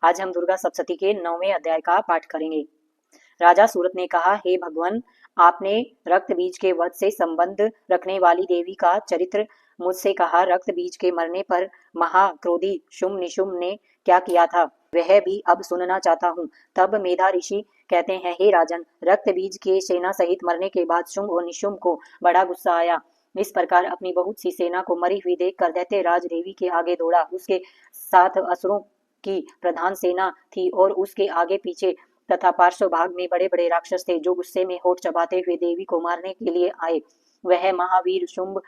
आज हम दुर्गा सप्तशती के 9वें अध्याय का पाठ करेंगे। राजा सूरत ने कहा, हे भगवान, आपने रक्त बीज के वध से संबंध रखने वाली देवी का चरित्र मुझसे कहा। रक्त बीज के मरने पर महाक्रोधी शुंभ निशुंभ ने क्या किया था, वह भी अब सुनना चाहता हूँ। तब मेधा ऋषि कहते हैं, हे राजन, रक्त बीज के सेना सहित मरने के बाद शुंभ और निशुंभ को बड़ा गुस्सा आया। इस प्रकार अपनी बहुत सी सेना को मरी हुई देखकर दैत्यराज देवी के आगे दौड़ा। उसके साथ असुरों की प्रधान सेना थी और उसके आगे पीछे तथा पार्श्व भाग में बड़े बड़े राक्षस थे, जो गुस्से में होठ चबाते हुए देवी को मारने के लिए आए। वह महावीर शुंभ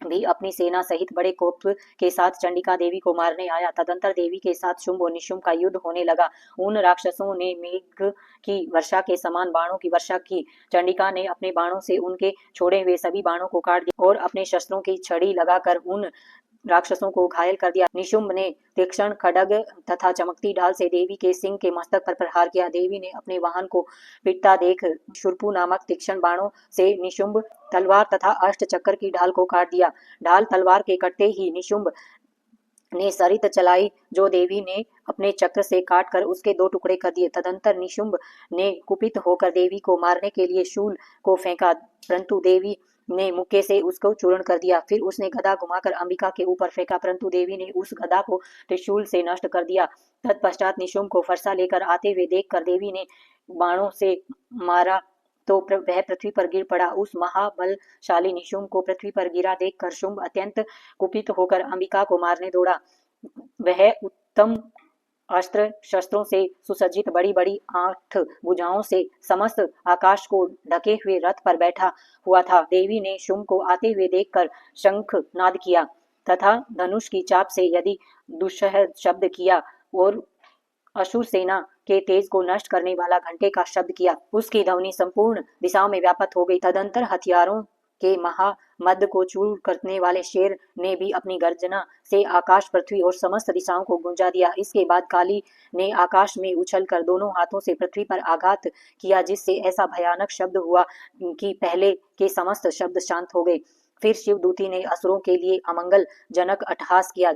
भी अपनी सेना सहित बड़े कोप के साथ चंडिका देवी को मारने आया। तदंतर देवी के साथ शुंभ और निशुंभ का युद्ध होने लगा। उन राक्षसों ने मेघ की वर्षा के समान बाणों की वर्षा की। चंडिका ने अपने बाणों से उनके छोड़े हुए सभी बाणों को काट दिया और अपने शस्त्रों की छड़ी लगाकर उन राक्षसों को घायल कर दिया। निशुंभ ने तीक्ष्ण खड्ग तथा चमकती ढाल से देवी के सिंह के मस्तक पर प्रहार किया। देवी ने अपने वाहन को पिटता देख शूर्पु नामक तीक्ष्ण बाणों से निशुंभ तलवार तथा अष्ट चक्र की ढाल को काट दिया। ढाल तलवार के कटते ही निशुंभ ने सरित चलाई, जो देवी ने अपने चक्र से काटकर उसके 2 टुकड़े कर दिए। तदंतर निशुंभ ने कुपित होकर देवी को मारने के लिए शूल को फेंका, परंतु देवी ने मुक्के से उसको चूर्ण कर दिया। फिर उसने गदा घुमाकर अंबिका के ऊपर फेंका, परंतु देवी ने उस गदा को त्रिशूल से नष्ट कर दिया। तत्पश्चात निशुंभ को फरसा लेकर आते हुए देखकर देवी ने बाणों से मारा तो वह पृथ्वी पर गिर पड़ा। उस महाबलशाली निशुंभ को पृथ्वी पर गिरा देखकर शुंभ अत्यंत कुपित होकर अंबिका को मारने दौड़ा। वह उत्तम अस्त्र शस्त्रों से सुसज्जित बड़ी बड़ी 8 भुजाओं से समस्त आकाश को ढके हुए रथ पर बैठा हुआ था। देवी ने शुंभ को आते हुए देखकर शंख नाद किया तथा धनुष की चाप से यदि दुस्सह शब्द किया और असुर सेना के तेज को नष्ट करने वाला घंटे का शब्द किया। उसकी ध्वनि संपूर्ण दिशाओं में व्याप्त हो गई। तदंतर हथियारों के महामद को चूर करने वाले शेर ने भी अपनी गर्जना से आकाश, पृथ्वी और समस्त दिशाओं को गुंजा दिया। इसके बाद काली ने आकाश में उछलकर दोनों हाथों से पृथ्वी पर आघात किया, जिससे ऐसा भयानक शब्द हुआ कि पहले के समस्त शब्द शांत हो गए। फिर शिवदूती ने असुरों के लिए अमंगल जनक अट्टहास किया,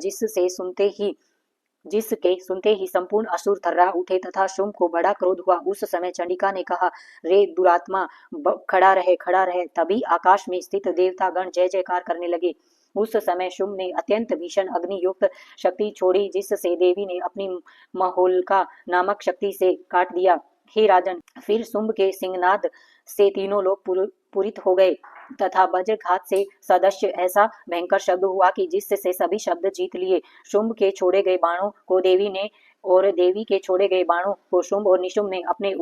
जिसके सुनते ही संपूर्ण असुर थर्रा उठे तथा शुंभ को बड़ा क्रोध हुआ। उस समय चंडिका ने कहा, रे दुरात्मा, खड़ा रहे। तभी आकाश में स्थित देवतागण जय जयकार करने लगे। उस समय शुंभ ने अत्यंत भीषण अग्नि युक्त शक्ति छोड़ी, जिससे देवी ने अपनी महोल्का नामक शक्ति से काट दिया। हे राजन, फिर शुंभ के सिंहनाद से तीनों लोग पूरित हो गए तथा वज्रघात से सदस्य ऐसा भयंकर शब्द हुआ कि जिससे सभी शब्द जीत लिए। शुंभ के छोड़े गए बाणों को देवी ने और देवी के छोड़े गए बाणों को शुंभ और निशुंभ ने अपने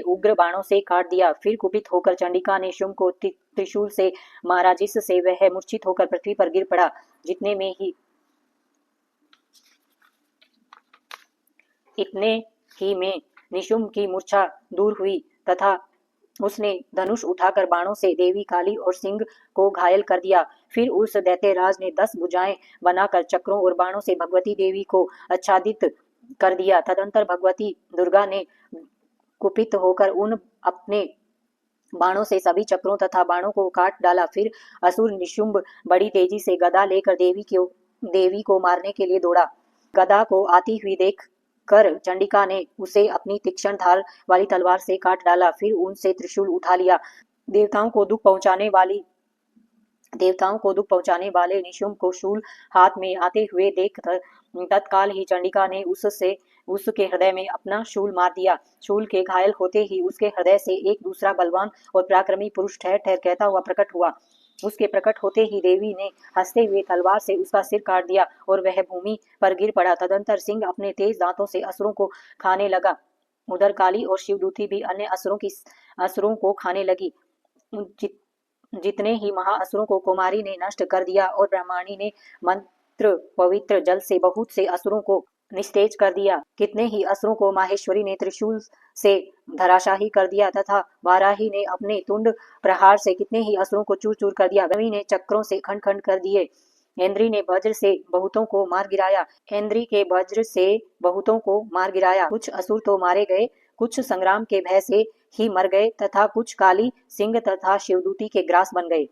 उग्र बाणों से काट दिया। फिर कुपित होकर चंडिका ने शुंभ को त्रिशूल से मारा, जिससे वह मूर्छित होकर पृथ्वी पर गिर पड़ा। इतने ही में निशुंभ की मूर्छा दूर हुई तथा उसने धनुष उठाकर बाणों से देवी काली और सिंह को घायल कर दिया। फिर उस दैत्यराज ने 10 भुजाएं बनाकर चक्रों और बाणों से भगवती देवी को आच्छादित कर दिया। तदंतर भगवती दुर्गा ने कुपित होकर उन अपने बाणों से सभी चक्रों तथा बाणों को काट डाला। फिर असुर निशुंभ बड़ी तेजी से गदा लेकर देवी को मारने के लिए दौड़ा। गदा को आती हुई देख कर चंडिका ने उसे अपनी तीक्ष्ण धार वाली तलवार से काट डाला। फिर उनसे त्रिशूल उठा लिया। देवताओं को दुख पहुंचाने वाले निशुंभ को शूल हाथ में आते हुए देख तत्काल ही चंडिका ने उसके हृदय में अपना शूल मार दिया। शूल के घायल होते ही उसके हृदय से एक दूसरा बलवान और पराक्रमी पुरुष ठहर ठहर कहता हुआ प्रकट हुआ। उसके प्रकट होते ही देवी ने हंसते हुए तलवार से उसका सिर काट दिया और वह भूमि पर गिर पड़ा। तदंतर सिंह अपने तेज दांतों से असुरों को खाने लगा। उधर काली और शिवदूती भी अन्य असुरों को खाने लगी। जितने ही महाअसुरों को कुमारी ने नष्ट कर दिया और ब्रह्माणी ने मंत्र पवित्र जल से बहुत से असुरों को निस्तेज कर दिया। कितने ही असुरों को माहेश्वरी ने त्रिशूल से धराशाही कर दिया तथा वाराही ने अपने तुंड प्रहार से कितने ही असुरों को चूर चूर कर दिया। रवि ने चक्रों से खंड खंड कर दिए। इंद्री ने वज्र से बहुतों को मार गिराया। कुछ असुर तो मारे गए, कुछ संग्राम के भय से ही मर गए तथा कुछ काली, सिंह तथा शिवदूती के ग्रास बन गए।